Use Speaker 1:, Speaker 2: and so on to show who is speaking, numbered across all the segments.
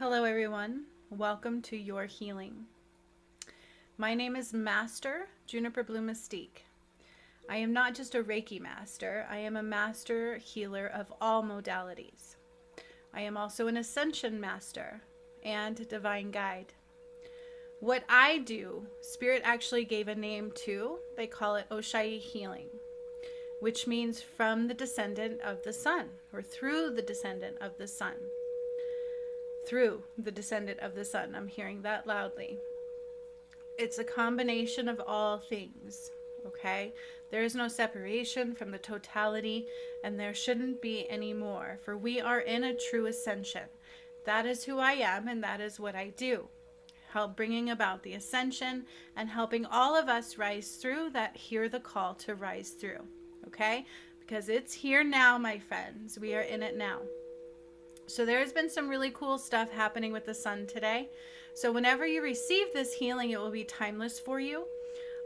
Speaker 1: Hello everyone, welcome to Your Healing. My name is Master Juniper Blue Mystique. I am not just a Reiki master, I am a master healer of all modalities. I am also an ascension master and divine guide. What I do, Spirit actually gave a name to, they call it Oshaih healing, which means from the descendant of the sun, or through the descendant of the sun. Through the descendant of the sun. I'm hearing that loudly. It's a combination of all things, okay? There is no separation from the totality, and there shouldn't be any more, for we are in a true ascension. That is who I am, and that is what I do. Help bringing about the ascension and helping all of us rise through that hear the call to rise through, okay? Because it's here now, my friends. We are in it now. So there has been some really cool stuff happening with the sun today. So whenever you receive this healing, it will be timeless for you.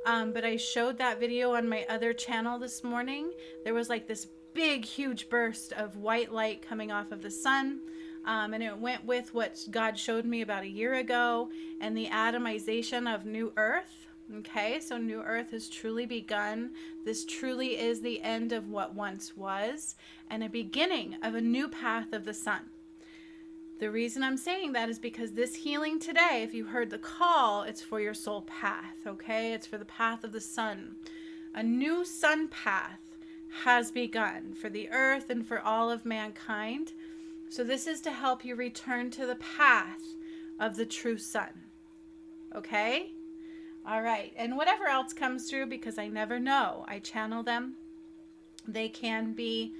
Speaker 1: But I showed that video on my other channel this morning. There was like this big, huge burst of white light coming off of the sun. And it went with what God showed me about a year ago and the atomization of New Earth. Okay, so New Earth has truly begun. This truly is the end of what once was and a beginning of a new path of the sun. The reason I'm saying that is because this healing today, if you heard the call, it's for your soul path, okay? It's for the path of the sun. A new sun path has begun for the earth and for all of mankind. So this is to help you return to the path of the true sun, okay? All right, and whatever else comes through, because I never know, I channel them. They can be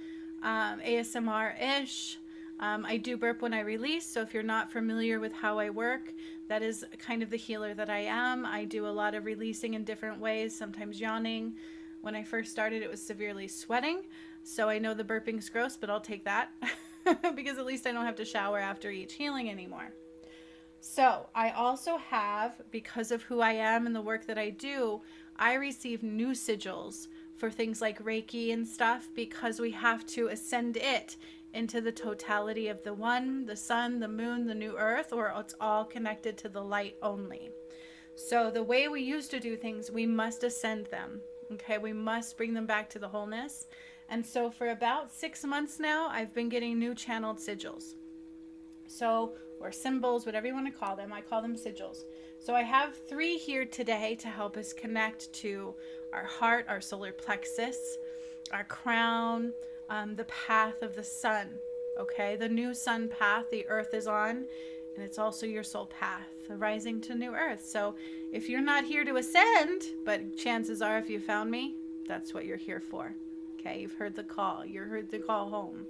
Speaker 1: ASMR-ish. I do burp when I release, so if you're not familiar with how I work, that is kind of the healer that I am. I do a lot of releasing in different ways, sometimes yawning. When I first started, it was severely sweating, so I know the burping's gross, but I'll take that because at least I don't have to shower after each healing anymore. So I also have, because of who I am and the work that I do, I receive new sigils for things like Reiki and stuff because we have to ascend it into the totality of the one, the sun, the moon, the new earth, or it's all connected to the light only. So the way we used to do things, we must ascend them. Okay, we must bring them back to the wholeness. And so for about 6 months now, I've been getting new channeled sigils. So, or symbols, whatever you want to call them. I call them sigils. So I have 3 here today to help us connect to our heart, our solar plexus, our crown, the path of the sun. Okay, the new sun path the earth is on, and it's also your soul path, rising to new earth. So if you're not here to ascend, but chances are if you found me, that's what you're here for. Okay, you've heard the call. You heard the call home.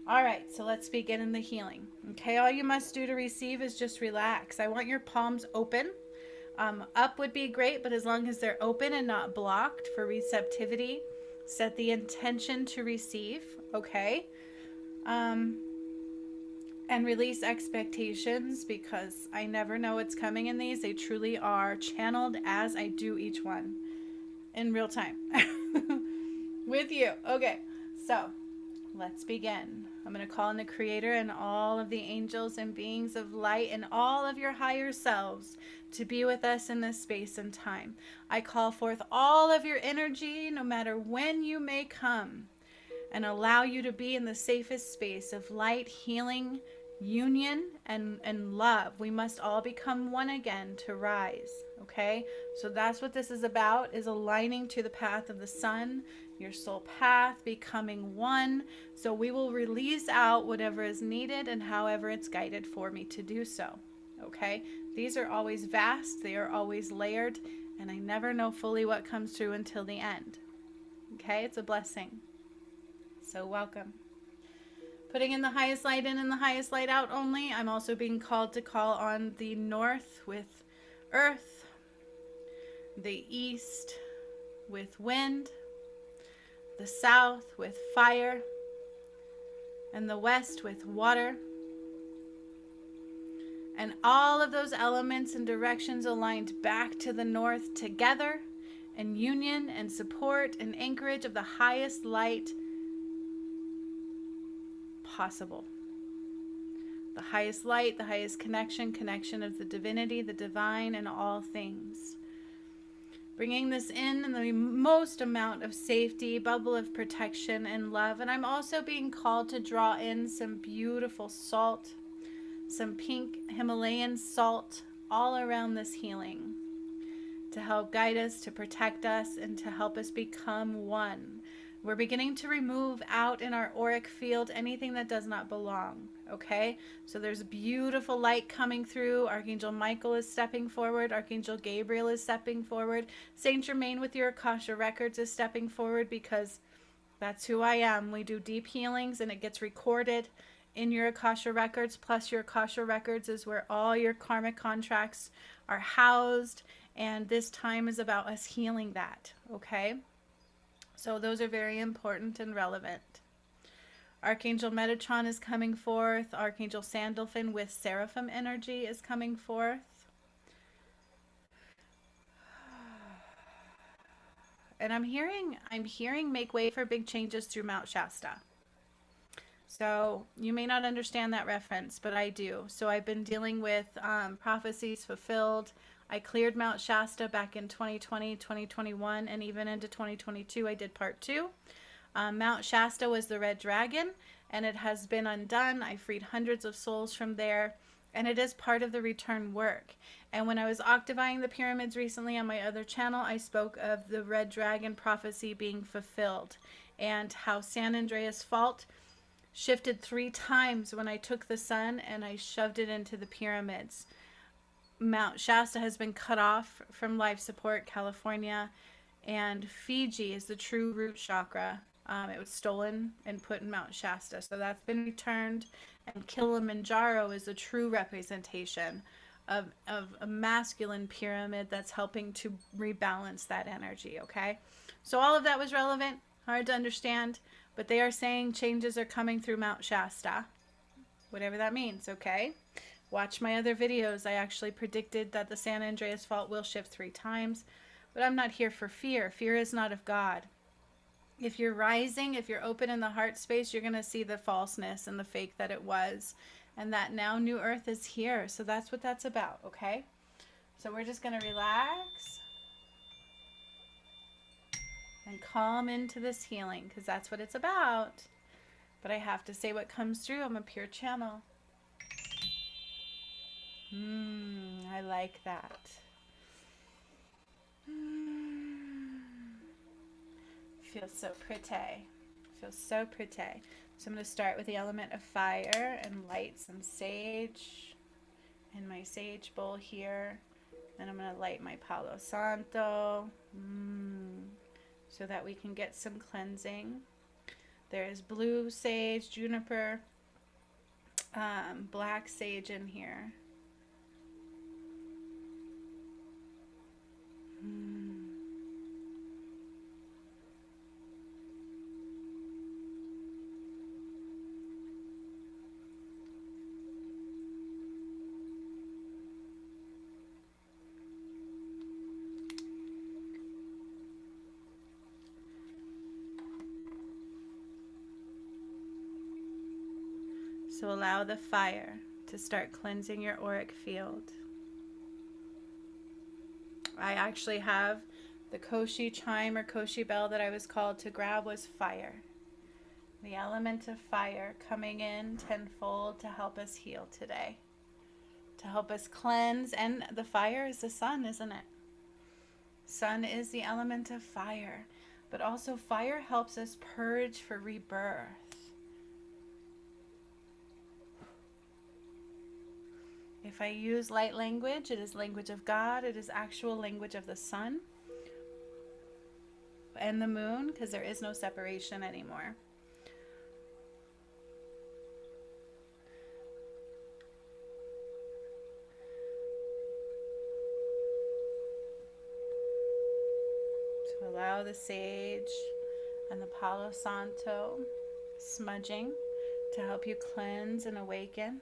Speaker 1: All right, so let's begin in the healing. Okay, all you must do to receive is just relax. I want your palms open. Up would be great, but as long as they're open and not blocked for receptivity, set the intention to receive, okay? And release expectations because I never know what's coming in these. They truly are channeled as I do each one in real time with you. Okay, so let's begin. I'm going to call in the Creator and all of the angels and beings of light and all of your higher selves to be with us in this space and time. I call forth all of your energy, no matter when you may come, and allow you to be in the safest space of light, healing, union, and love. We must all become one again to rise, okay? So that's what this is about, is aligning to the path of the sun, your soul path, becoming one. So we will release out whatever is needed and however it's guided for me to do so, okay? These are always vast, they are always layered, and I never know fully what comes through until the end, okay? It's a blessing. So welcome. Putting in the highest light in and the highest light out only. I'm also being called to call on the north with earth, the east with wind, the south with fire, and the west with water. And all of those elements and directions aligned back to the north together in union and support and anchorage of the highest light possible. the highest light, the highest connection, connection of the divinity, the divine, and all things. Bringing this in the most amount of safety, bubble of protection and love. And I'm also being called to draw in some beautiful salt, some pink Himalayan salt all around this healing to help guide us, to protect us, and to help us become one. We're beginning to remove out in our auric field anything that does not belong, okay? So there's beautiful light coming through. Archangel Michael is stepping forward. Archangel Gabriel is stepping forward. Saint Germain with your Akasha records is stepping forward, because that's who I am. We do deep healings and it gets recorded in your Akasha records. Plus your Akasha records is where all your karmic contracts are housed. And this time is about us healing that, okay? So those are very important and relevant. Archangel Metatron is coming forth. Archangel Sandalphon with Seraphim energy is coming forth. And I'm hearing make way for big changes through Mount Shasta. So you may not understand that reference, but I do. So I've been dealing with prophecies fulfilled. I cleared Mount Shasta back in 2020, 2021, and even into 2022. I did part 2. Mount Shasta was the red dragon, and it has been undone. I freed hundreds of souls from there, and it is part of the return work. And when I was octaving the pyramids recently on my other channel, I spoke of the red dragon prophecy being fulfilled and how San Andreas Fault shifted 3 times when I took the sun and I shoved it into the pyramids. Mount Shasta has been cut off from life support, California, and Fiji is the true root chakra. It was stolen and put in Mount Shasta, so that's been returned. And Kilimanjaro is a true representation of a masculine pyramid that's helping to rebalance that energy, okay? So all of that was relevant, hard to understand, but they are saying changes are coming through Mount Shasta, whatever that means, okay? Watch my other videos. I actually predicted that the San Andreas Fault will shift 3 times, but I'm not here for fear. Fear is not of God. If you're rising, if you're open in the heart space, you're going to see the falseness and the fake that it was, and that now new earth is here. So that's what that's about, okay? So we're just going to relax and calm into this healing, because that's what it's about. But I have to say what comes through. I'm a pure channel. I like that. Feels so pretty. Feels so pretty. So I'm going to start with the element of fire and light some sage in my sage bowl here. Then I'm going to light my Palo Santo so that we can get some cleansing. There is blue sage, juniper, black sage in here. So allow the fire to start cleansing your auric field. I actually have the Koshi chime or Koshi bell that I was called to grab was fire. The element of fire coming in tenfold to help us heal today. To help us cleanse. And the fire is the sun, isn't it? Sun is the element of fire. But also fire helps us purge for rebirth. If I use light language, it is language of God. It is actual language of the sun and the moon, because there is no separation anymore. So allow the sage and the Palo Santo smudging to help you cleanse and awaken.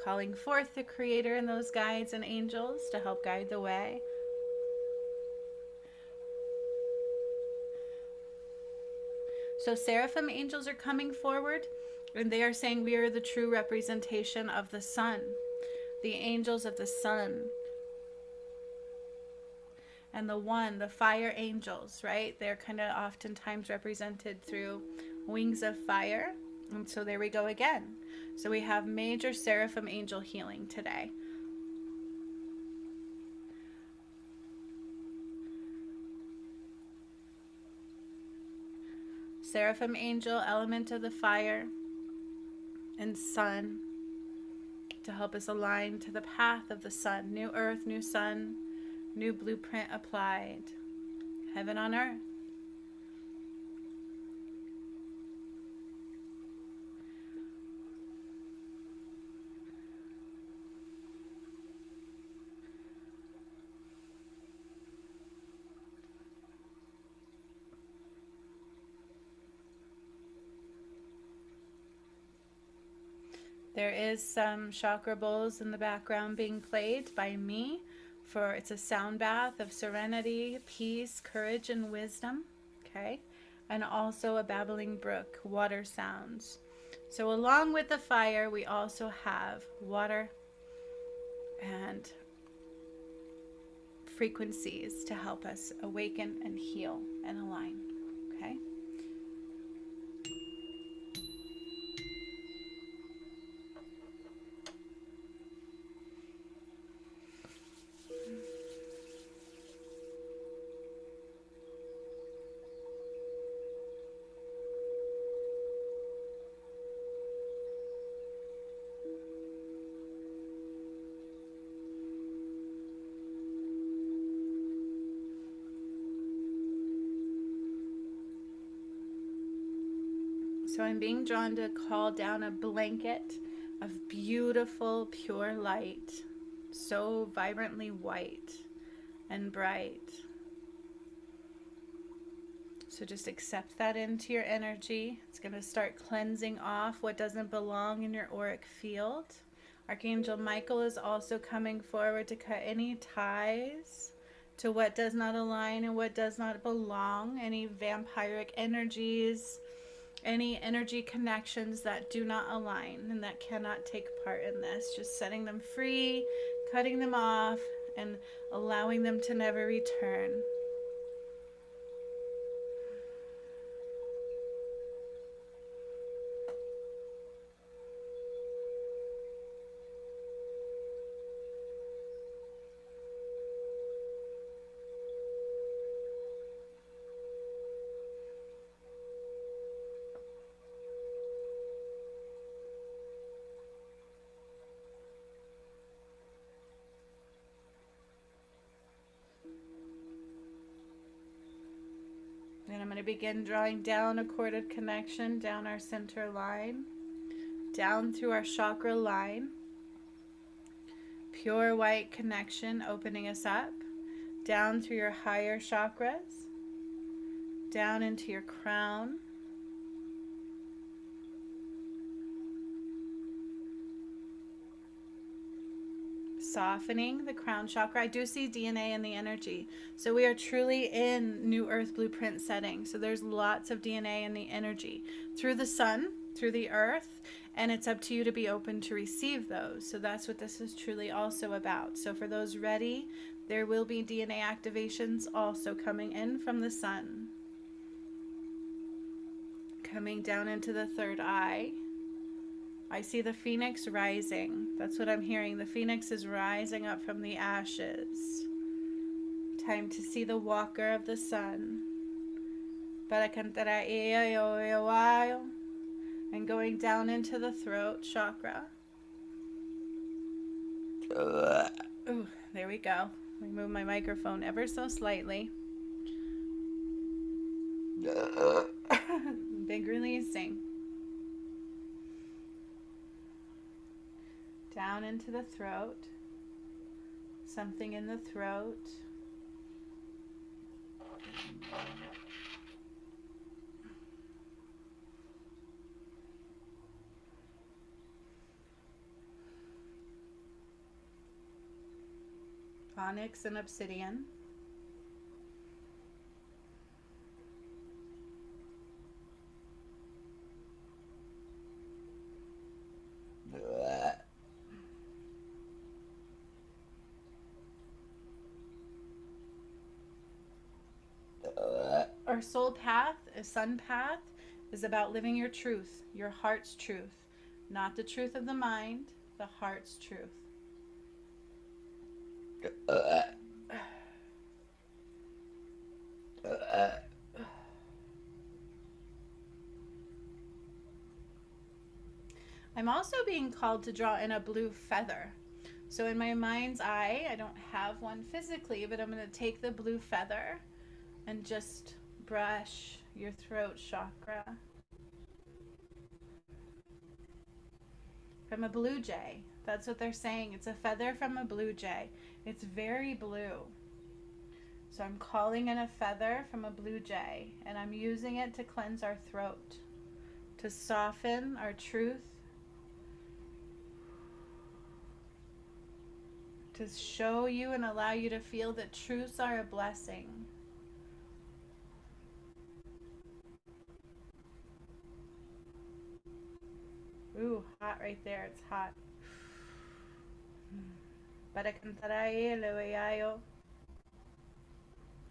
Speaker 1: Calling forth the Creator and those guides and angels to help guide the way. So Seraphim Angels are coming forward, and they are saying we are the true representation of the sun, the angels of the sun. And the one, the fire angels, right? They're kind of oftentimes represented through wings of fire. And so there we go again. So we have major Seraphim Angel healing today. Seraphim Angel, element of the fire and sun, to help us align to the path of the sun. New earth, new sun, new blueprint applied. Heaven on earth. There is some chakra bowls in the background being played by me, for it's a sound bath of serenity, peace, courage, and wisdom. Okay, and also a babbling brook, water sounds. So along with the fire, we also have water and frequencies to help us awaken and heal and align. Okay. So I'm being drawn to call down a blanket of beautiful, pure light, so vibrantly white and bright. So just accept that into your energy. It's going to start cleansing off what doesn't belong in your auric field. Archangel Michael is also coming forward to cut any ties to what does not align and what does not belong, any vampiric energies, any energy connections that do not align and that cannot take part in this. Just setting them free, cutting them off, and allowing them to never return. And I'm going to begin drawing down a corded connection down our center line, down through our chakra line. Pure white connection opening us up, down through your higher chakras, down into your crown. Softening the crown chakra. I do see DNA in the energy. So we are truly in new earth blueprint setting. So there's lots of DNA in the energy through the sun, through the earth, and it's up to you to be open to receive those. So that's what this is truly also about. So for those ready, there will be DNA activations also coming in from the sun. Coming down into the third eye. I see the phoenix rising. That's what I'm hearing. The phoenix is rising up from the ashes. Time to see the walker of the sun. And going down into the throat chakra. Ooh, there we go. I move my microphone ever so slightly. Big releasing. Down into the throat. Something in the throat. Onyx and obsidian. Our soul path, a sun path, is about living your truth, your heart's truth, not the truth of the mind, the heart's truth. I'm also being called to draw in a blue feather. So in my mind's eye, I don't have one physically, but I'm going to take the blue feather and just brush your throat chakra. From a blue jay. That's what they're saying. It's a feather from a blue jay. It's very blue. So I'm calling in a feather from a blue jay, and I'm using it to cleanse our throat, to soften our truth, to show you and allow you to feel that truths are a blessing. Ooh, hot right there. It's hot.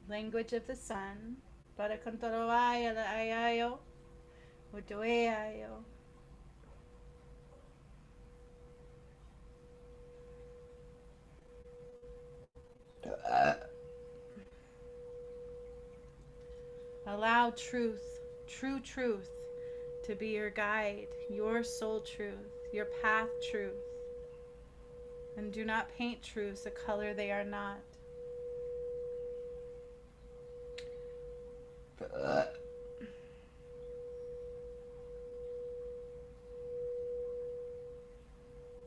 Speaker 1: Language of the sun. Allow truth, true truth, to be your guide, your soul truth, your path truth. And do not paint truths a color they are not.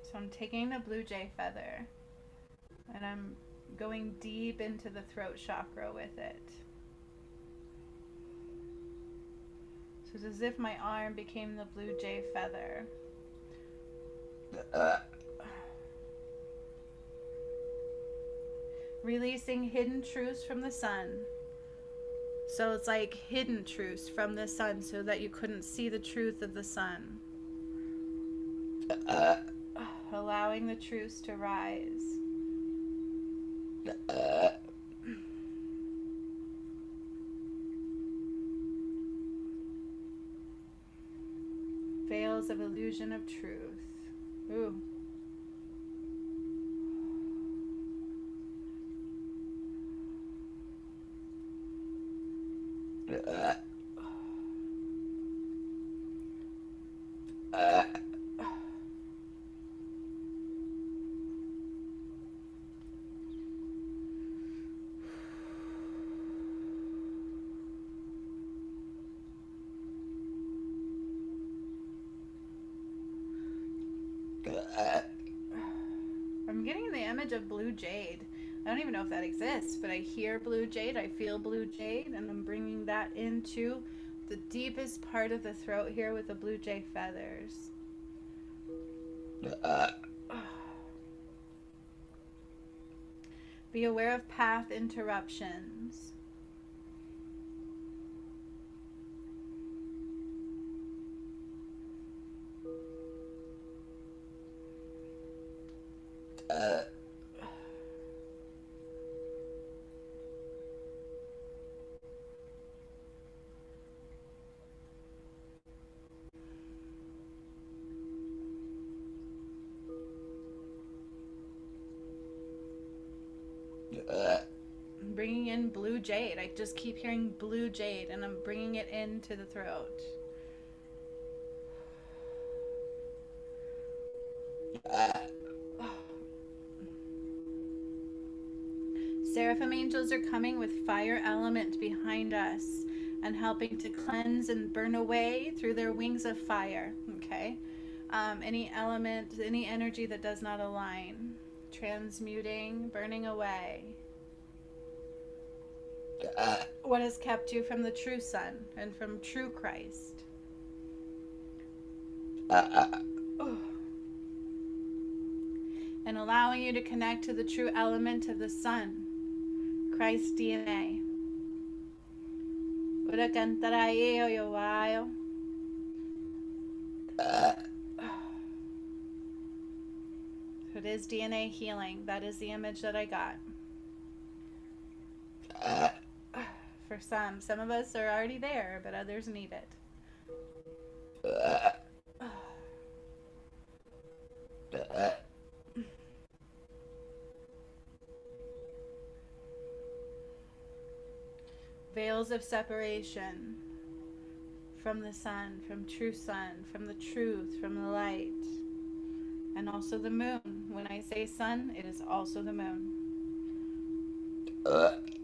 Speaker 1: So I'm taking the blue jay feather and I'm going deep into the throat chakra with it. So it's as if my arm became the blue jay feather. Releasing hidden truths from the sun. So it's like hidden truths from the sun so that you couldn't see the truth of the sun. Allowing the truths to rise. Veils of illusion of truth. Ooh. I'm getting the image of blue jade. I don't even know if that exists, but I hear blue jade, I feel blue jade, and I'm bringing that into the deepest part of the throat here with the blue jay feathers. Be aware of path interruptions. I'm bringing in blue jade. I just keep hearing blue jade and I'm bringing it into the throat. Seraphim angels are coming with fire element behind us and helping to cleanse and burn away through their wings of fire. Okay? Any element, any energy that does not align. Transmuting, burning away. What has kept you from the true sun and from true Christ? And allowing you to connect to the true element of the sun, Christ's DNA. It is DNA healing. That is the image that I got. For for some. Some of us are already there, but others need it. Veils of separation from the sun, from the truth, from the light, and also the moon. When I say sun, it is also the moon.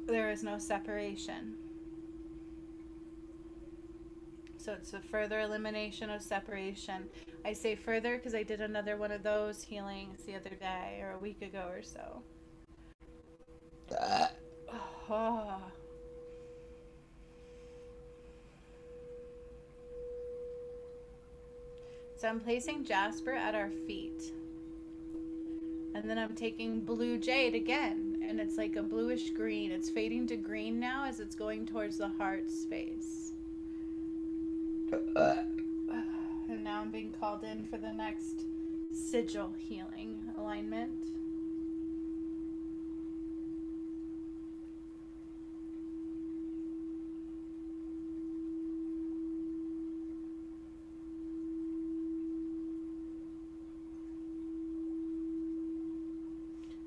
Speaker 1: There is no separation. So it's a further elimination of separation. I say further because I did another one of those healings the other day or a week ago or so. Oh. So I'm placing jasper at our feet. And then I'm taking blue jade again. And it's like a bluish green. It's fading to green now as it's going towards the heart space. And now I'm being called in for the next sigil healing alignment.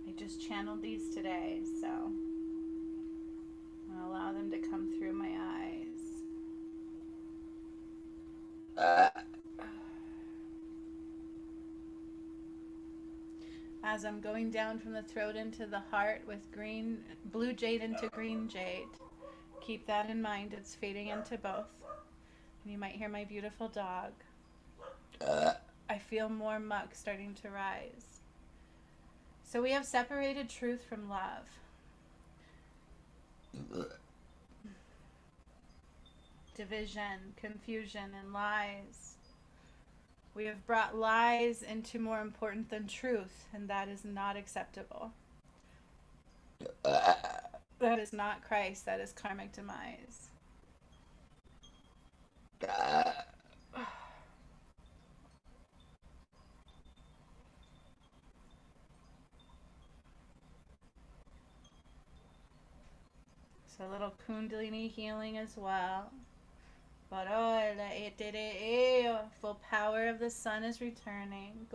Speaker 1: I just channeled these today, so I'll allow them to come through my eyes. As I'm going down from the throat into the heart with blue jade into green jade. Keep that in mind. It's fading into both. And you might hear my beautiful dog. I feel more muck starting to rise. So we have separated truth from love. Division, confusion, and lies. We have brought lies into more important than truth, and that is not acceptable. That is not Christ, that is karmic demise. So a little Kundalini healing as well. Full power of the sun is returning.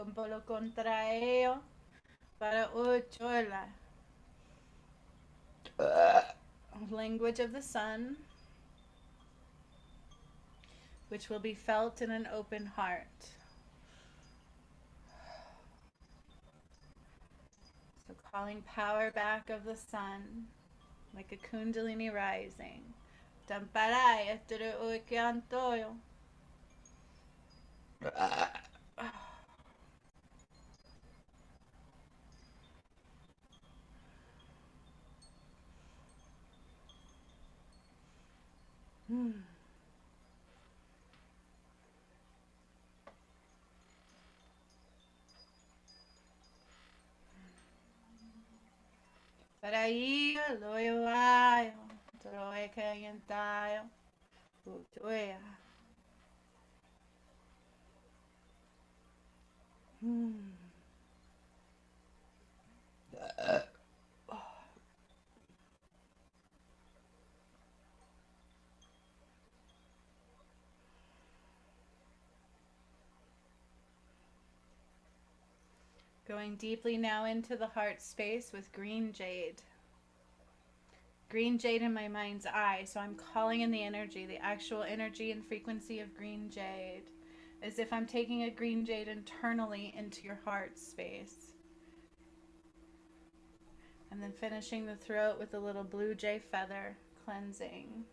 Speaker 1: Language of the sun, which will be felt in an open heart. So calling power back of the sun, like a Kundalini rising. Going deeply now into the heart space with green jade. Green jade in my mind's eye. So I'm calling in the energy, the actual energy and frequency of green jade. As if I'm taking a green jade internally into your heart space. And then finishing the throat with a little blue jay feather, cleansing.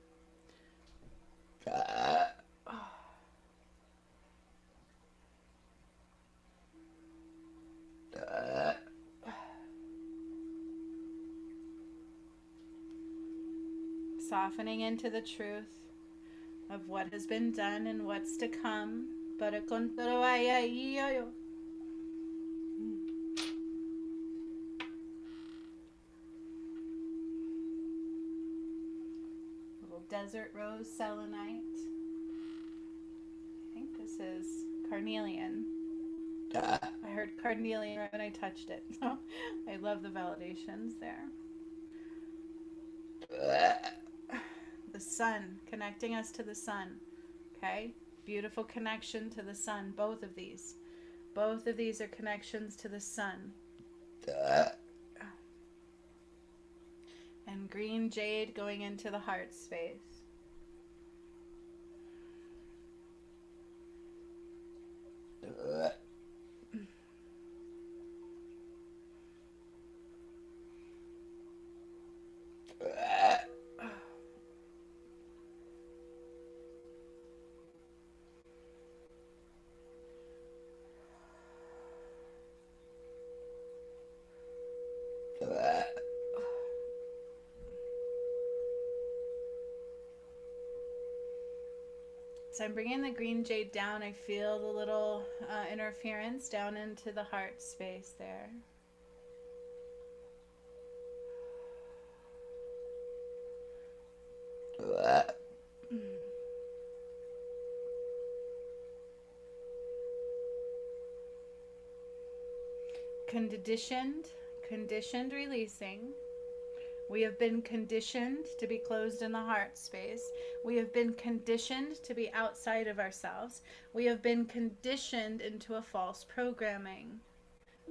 Speaker 1: Softening into the truth of what has been done and what's to come. Little desert rose selenite. I think this is carnelian. I heard carnelian right when I touched it. So I love the validations there. sun, connecting us to the sun. Okay? Beautiful connection to the sun. Both of these. Both of these are connections to the sun. And green jade going into the heart space. So I'm bringing the green jade down. I feel the little interference down into the heart space there. Conditioned releasing. We have been conditioned to be closed in the heart space. We have been conditioned to be outside of ourselves. We have been conditioned into a false programming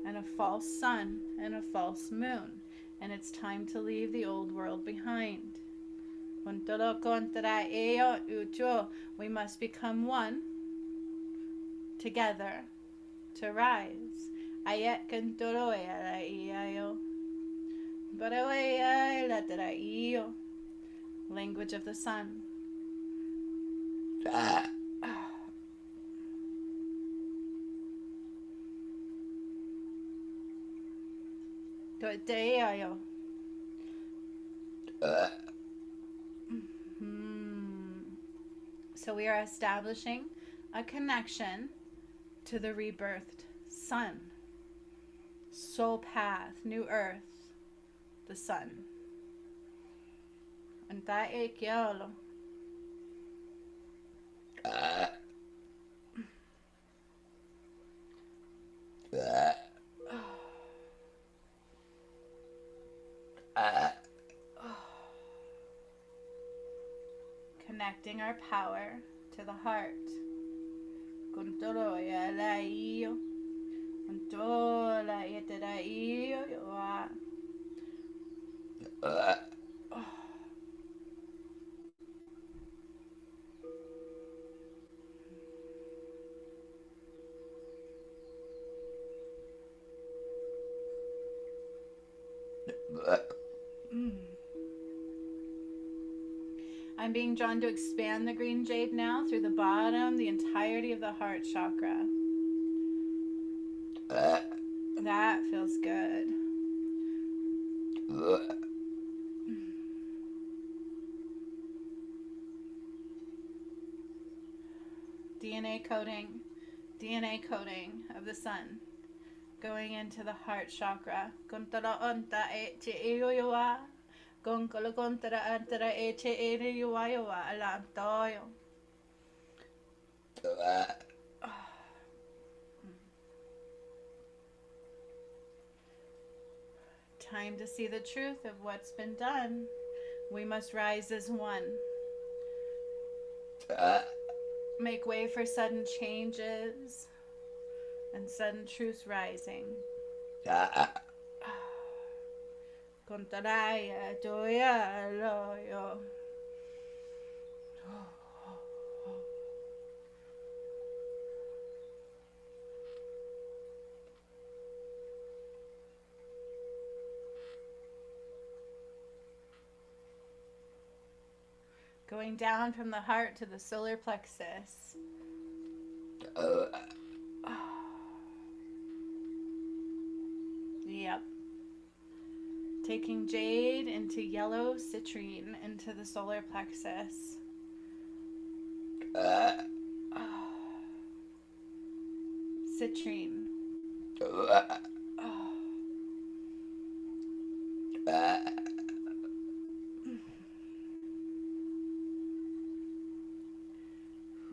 Speaker 1: and a false sun and a false moon. And it's time to leave the old world behind. We must become one together to rise. Language of the sun. So we are establishing a connection to the rebirthed sun. Soul path, new earth, the sun. Anta e kiolo. Connecting our power to the heart. Kuntoro ya la iyo. Kuntola yetera iyo yoa. I'm being drawn to expand the green jade now through the bottom, the entirety of the heart chakra. That feels good. DNA coding of the sun going into the heart chakra. Time to see the truth of what's been done. We must rise as one. Make way for sudden changes and sudden truth rising. Kontaraya toya loyo. Going down from the heart to the solar plexus. Yep. Taking jade into yellow citrine into the solar plexus. Citrine.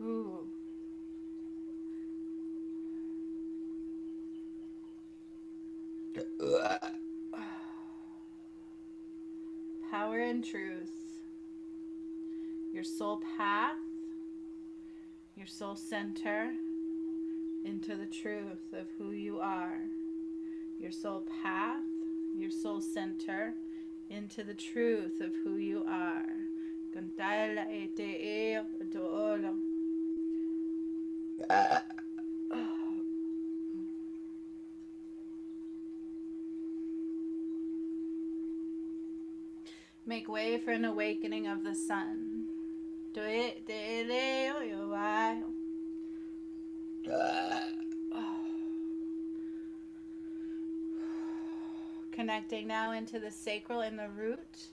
Speaker 1: Ooh. Power and truth. your soul path, your soul center into the truth of who you are. Your soul path, your soul center into the truth of who you are. Make way for an awakening of the sun. Connecting now into the sacral and the root,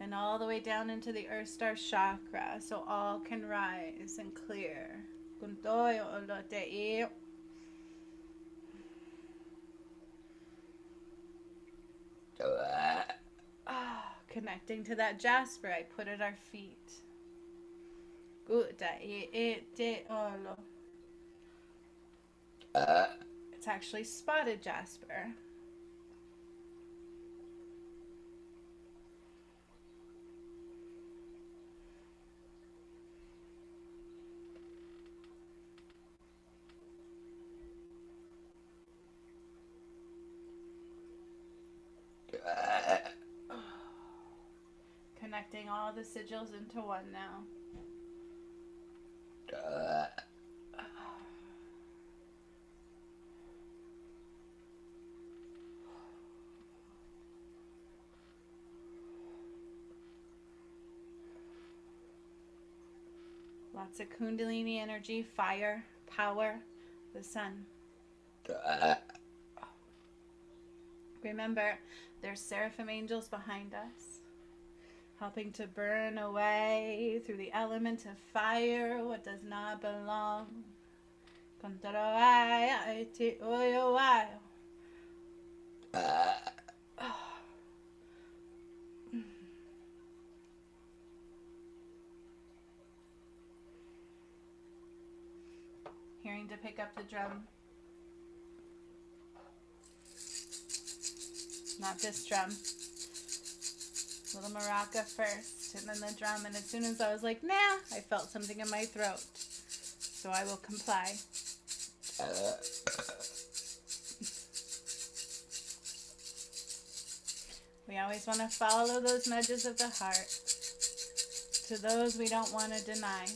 Speaker 1: and all the way down into the earth star chakra, so all can rise and clear. Connecting to that jasper I put at our feet. It's actually spotted jasper. Connecting all the sigils into one now. Lots of Kundalini energy, fire, power, the sun. Remember, there's Seraphim Angels behind us, helping to burn away through the element of fire what does not belong. Hearing to pick up the drum. Not this drum. Little maraca first, and then the drum. And as soon as I was like, nah, I felt something in my throat. So I will comply. We always want to follow those nudges of the heart to those we don't want to deny.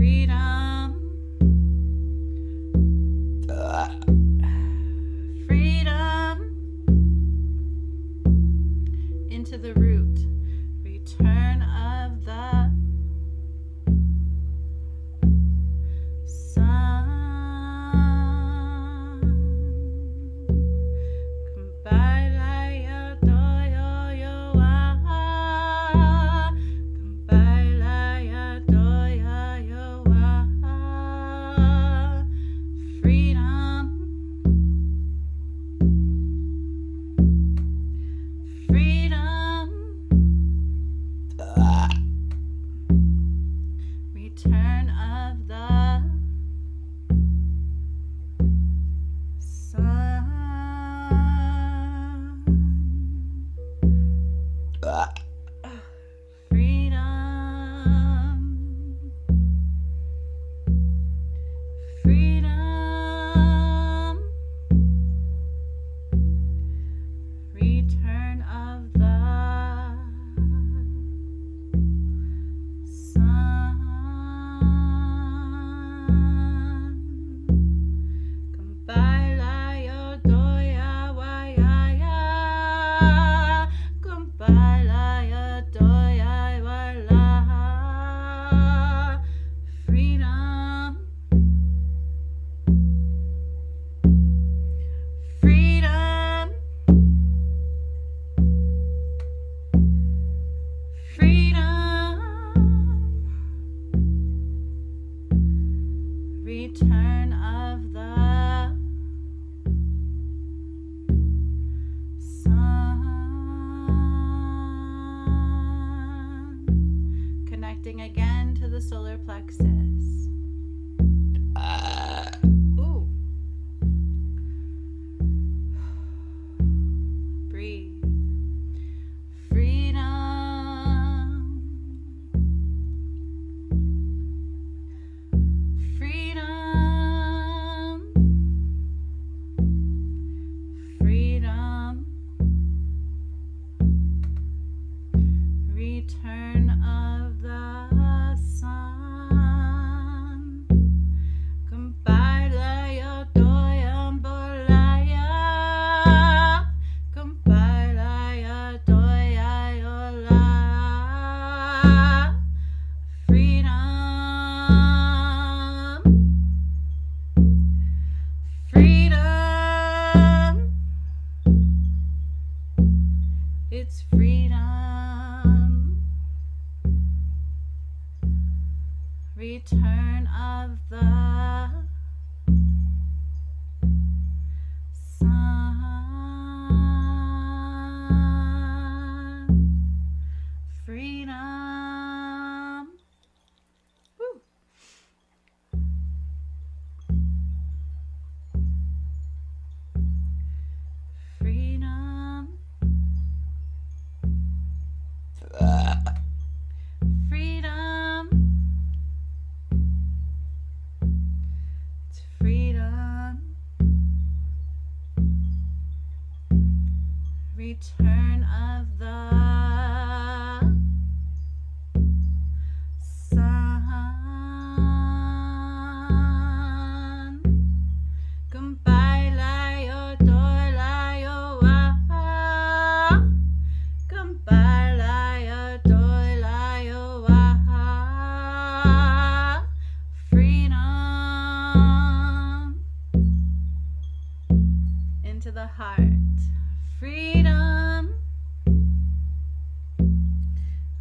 Speaker 1: freedom, freedom, into the root, return of the sun. Return of the sun. Freedom. Freedom. Return of the return of the sun. Connecting again to the solar plexus. Ooh. Breathe. Freedom. Return of the sun. Kumbaya doyam bolaya. Kumbaya doya yola. Freedom. Freedom. It's freedom. Return of the sun. Freedom. Woo. Freedom. Freedom. It's freedom. Return of the sun. Goodbye, layo, doi, layo, ah. Goodbye, layo, doi, layo, ah. Freedom. Into the heart. Freedom.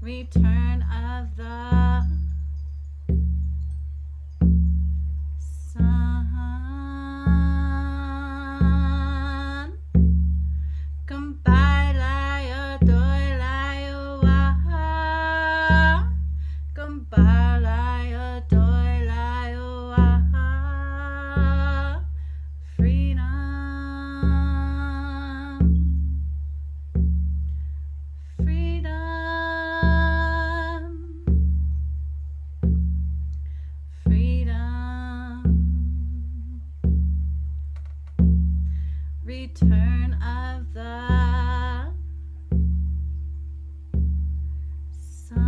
Speaker 1: Return of the sun. Goodbye, layo, doi, layo, ah. Goodbye, layo, doi, layo, ah. Freedom. Freedom. Freedom. Return of the sun.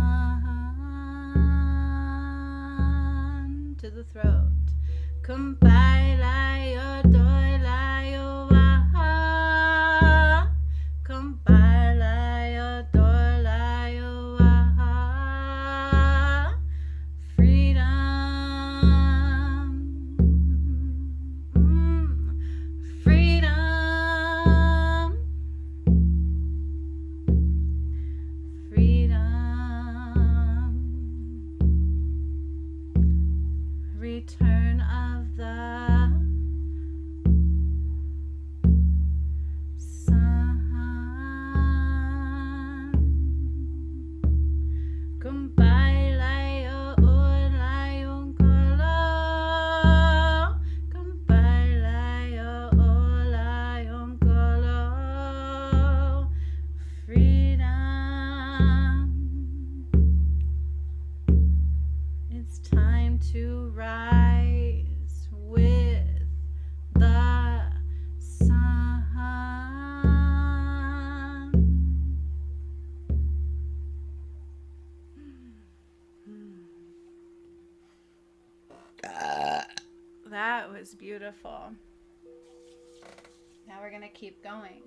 Speaker 1: to the throat. Kumpai lai o doi lai o waha. Kumpai lai o doi lai o waha. Freedom. Freedom. Freedom. Return of the sun. Kumpai lai o lai o kolo. Kumpai lai o lai o kolo. Freedom. It's time to rise with the sun. That was beautiful. Now we're going to keep going.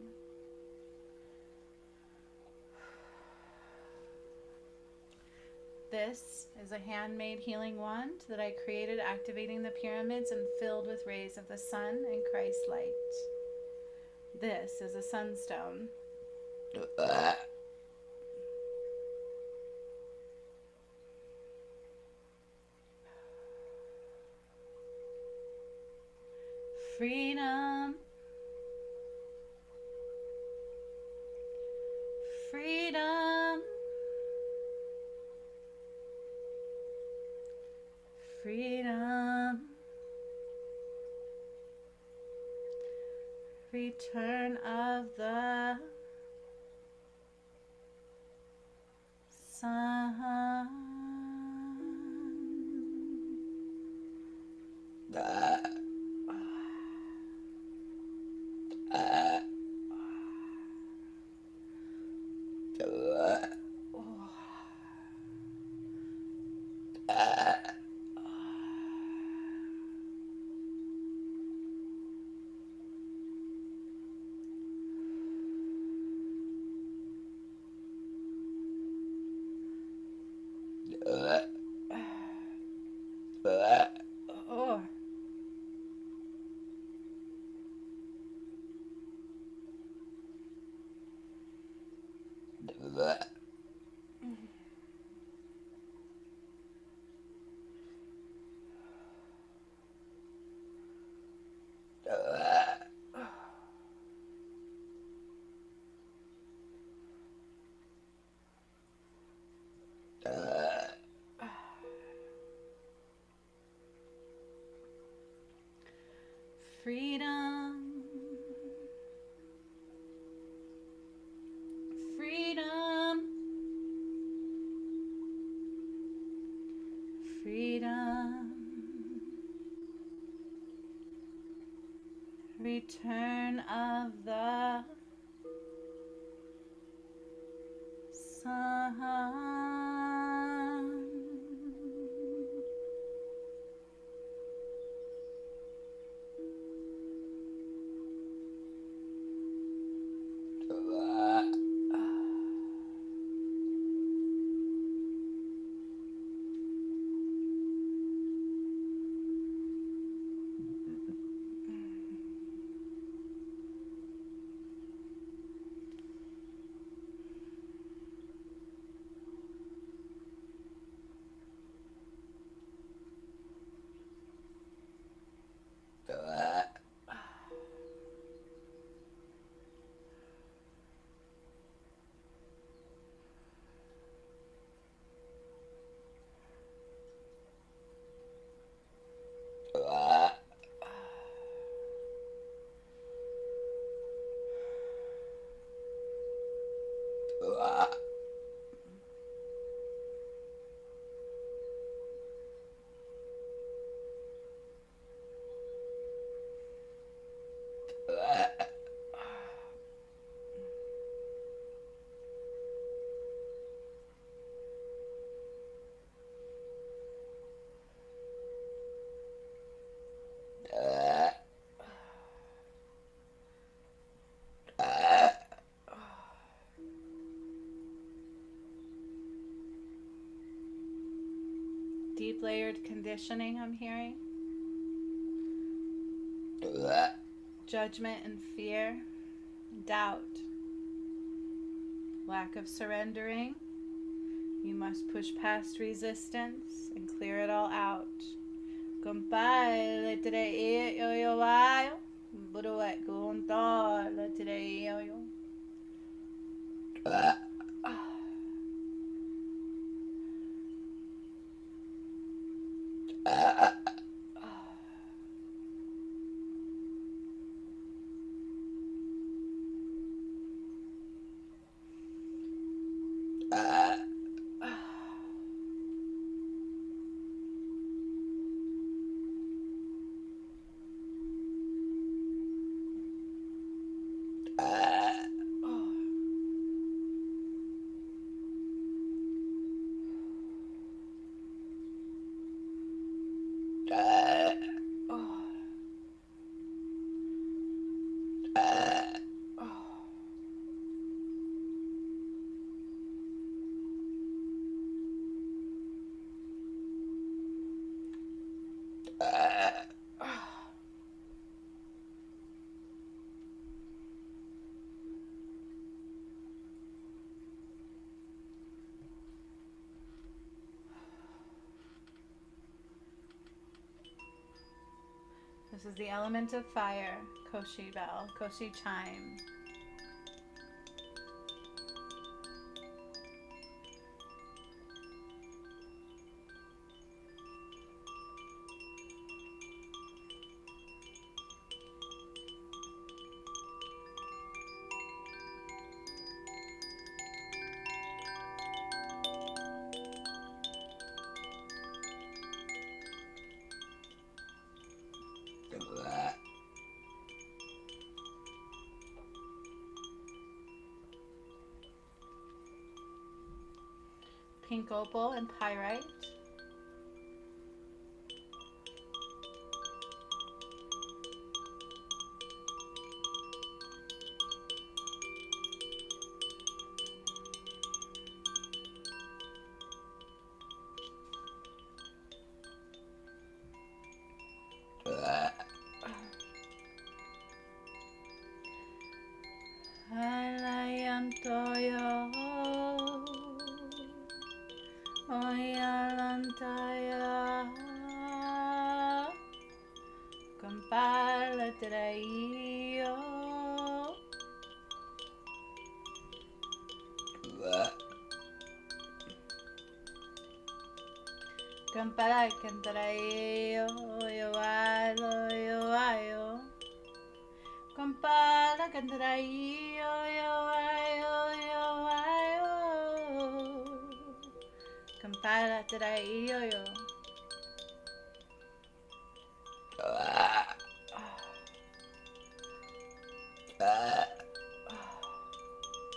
Speaker 1: This is a handmade healing wand that I created activating the pyramids and filled with rays of the sun and Christ light. This is a sunstone. Freedom. Freedom. Freedom. Return of the sun. Oh. Freedom. Freedom. Freedom. Return of the sun. layered conditioning I'm hearing. Judgment and fear, doubt, lack of surrendering. You must push past resistance and clear it all out. Compile today yo yo buruet kunto today yo yo. This is the element of fire, Koshi bell, Koshi chime. Pink opal and pyrite. Alayantoyo, oyalantaya, compalatrayo, compalacantrayo, yo compala cantrayo yo compala trayo yo.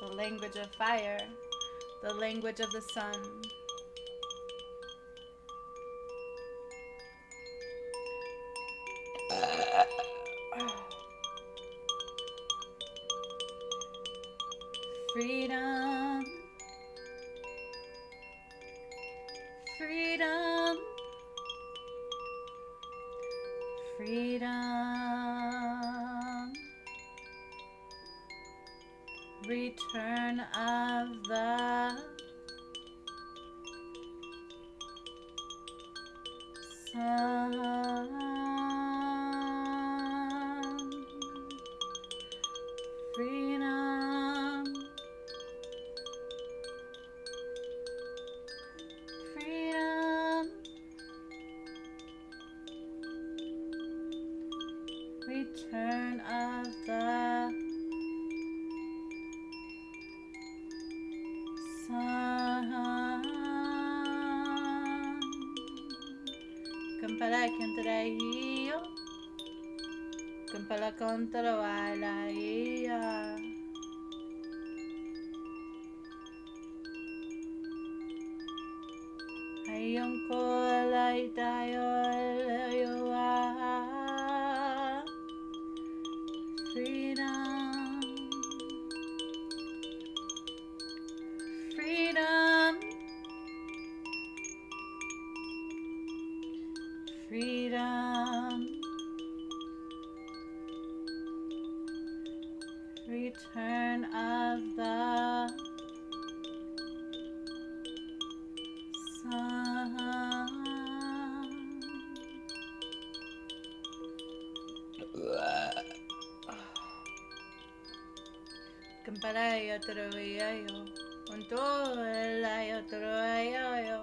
Speaker 1: The language of fire, the language of the sun. Freedom, freedom, freedom. Return of the sun. Freedom. Freedom. Return of the sun. Compala cantrayo, compala contra walaia. Ayong kolay tayo layoa. Freedom, freedom, freedom, return of the sun. Kamparayo toroyayo, ontolayo toroyayo.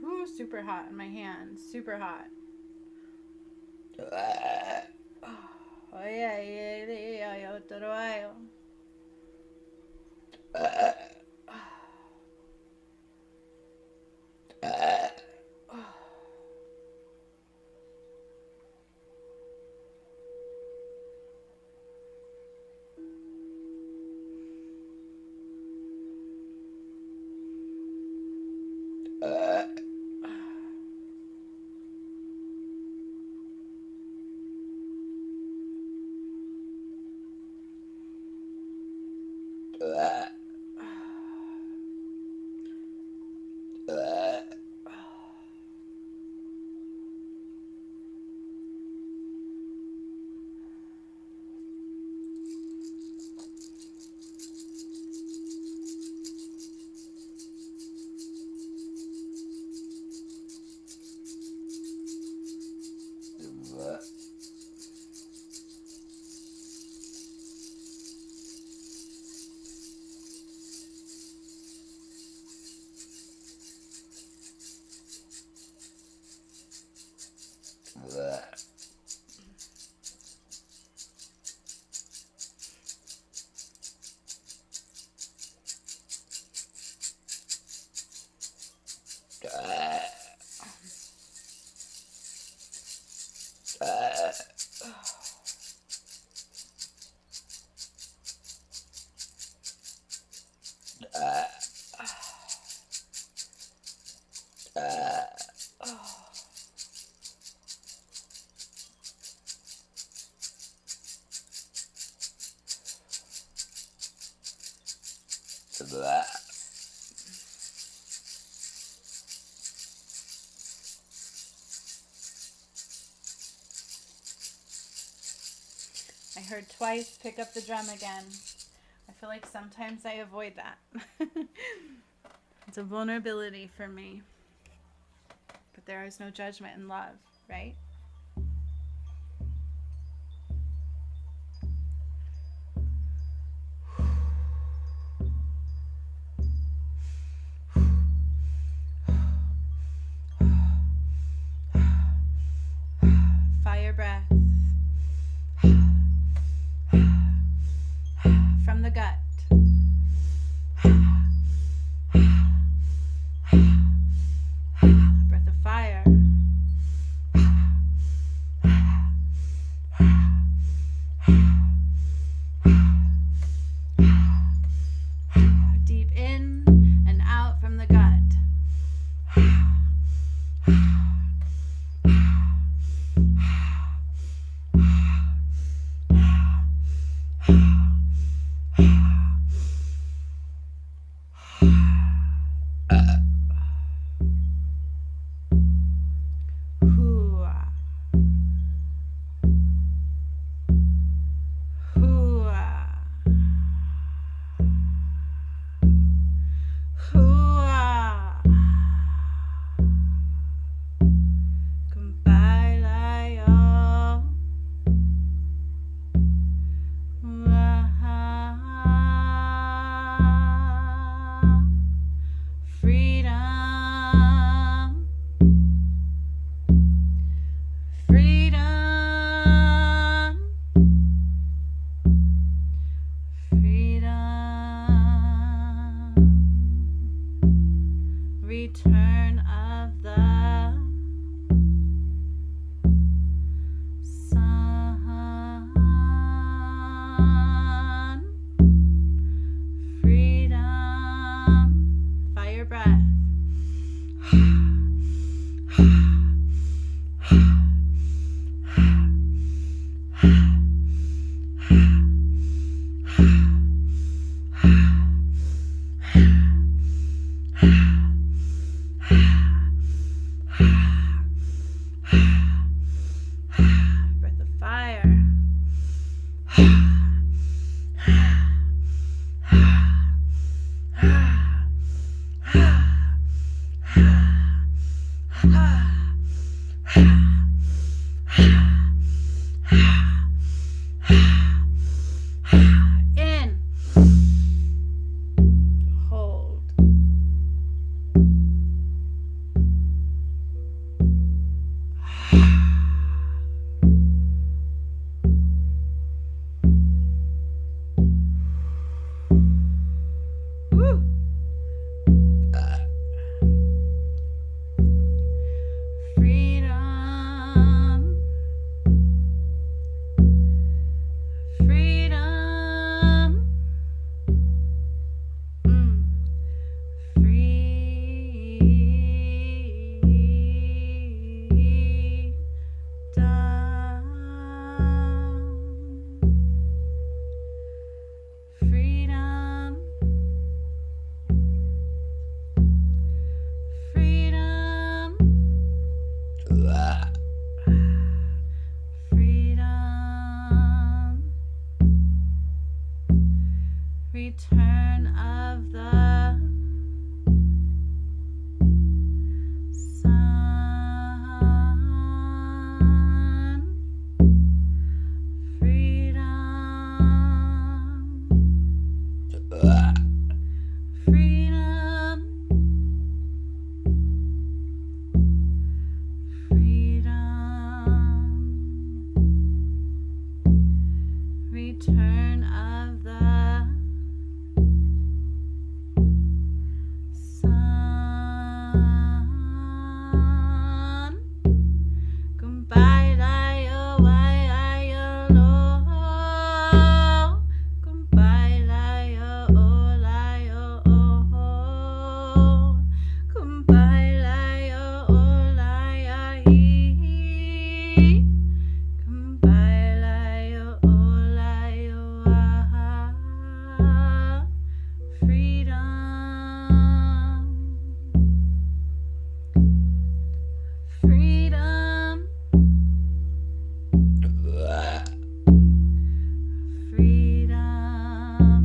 Speaker 1: Ooh, super hot in my hands. Super hot. Oh yeah, yeah, yeah, I heard twice, pick up the drum again. I feel like sometimes I avoid that. It's a vulnerability for me. But there is no judgment in love, right? Fire breath. return of the sun, freedom, freedom, freedom, return of the sun. Goodbye, Lio, why I lo. Goodbye, Lio, oh, Lio, oh. Goodbye, Lio, oh, Lio, he. Goodbye, Lio, oh, Lio, ah. Freedom. Freedom, freedom,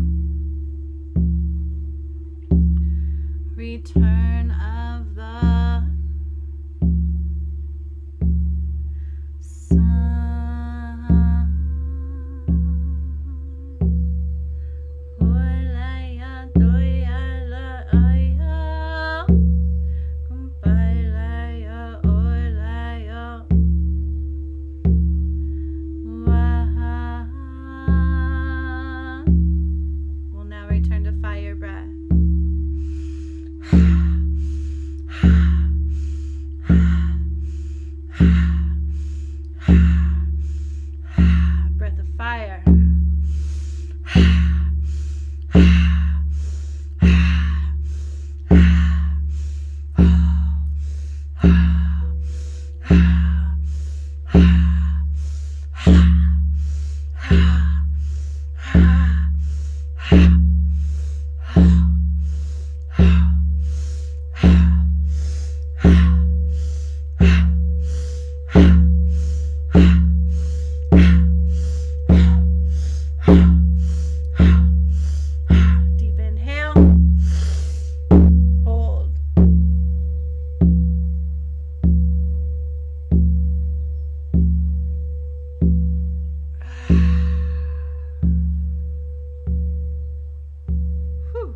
Speaker 1: return of the sun. Olaya, doya, la, aya. Goodbye, Laya, oh, Laya. Wah. We'll now return to fire breath. Breath of fire. Deep inhale. Hold. Whew.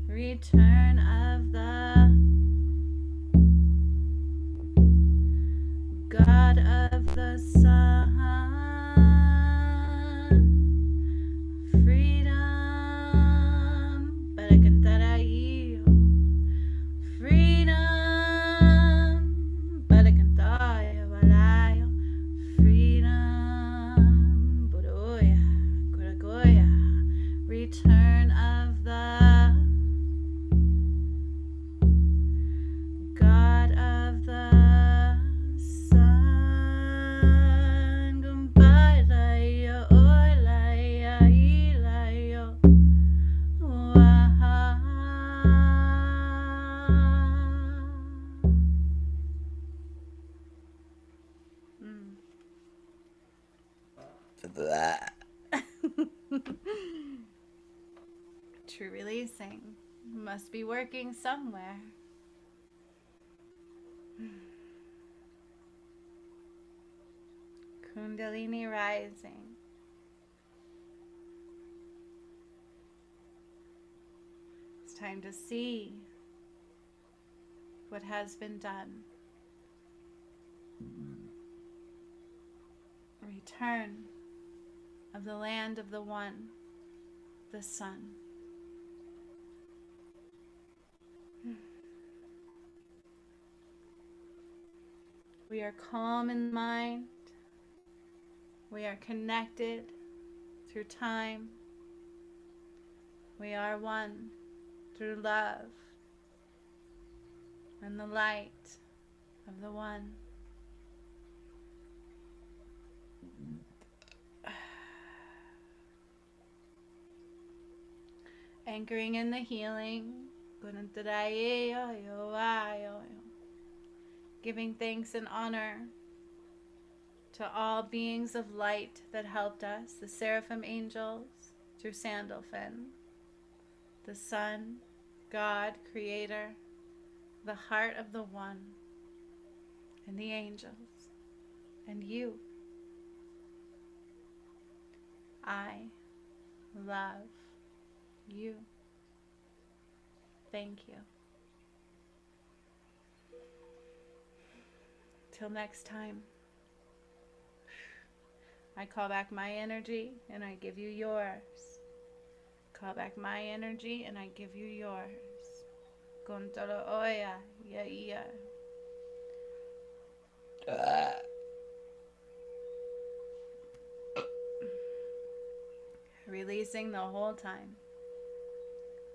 Speaker 1: Return of the God of the sun. Freedom. Para cantar ahí. Freedom. Para cantar. Balayo. Freedom. Buruya. Kuragoya. Return of the God of the sun. Goodbye, Laya, oh, Laya, Laya. True releasing must be working somewhere. Kundalini rising. It's time to see what has been done. return of the land of the One, the Sun. We are calm in mind. We are connected through time. We are one through love and the light of the One. Anchoring in the healing. Giving thanks and honor to all beings of light that helped us, the Seraphim Angels through Sandalphon, the Sun, God, Creator, the heart of the One, and the angels, and you. I love you. Thank you. Till next time, I call back my energy and I give you yours. Call back my energy and I give you yours. Kontoro oya ya ya. Releasing the whole time.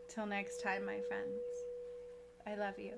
Speaker 1: Till next time, my friends. I love you.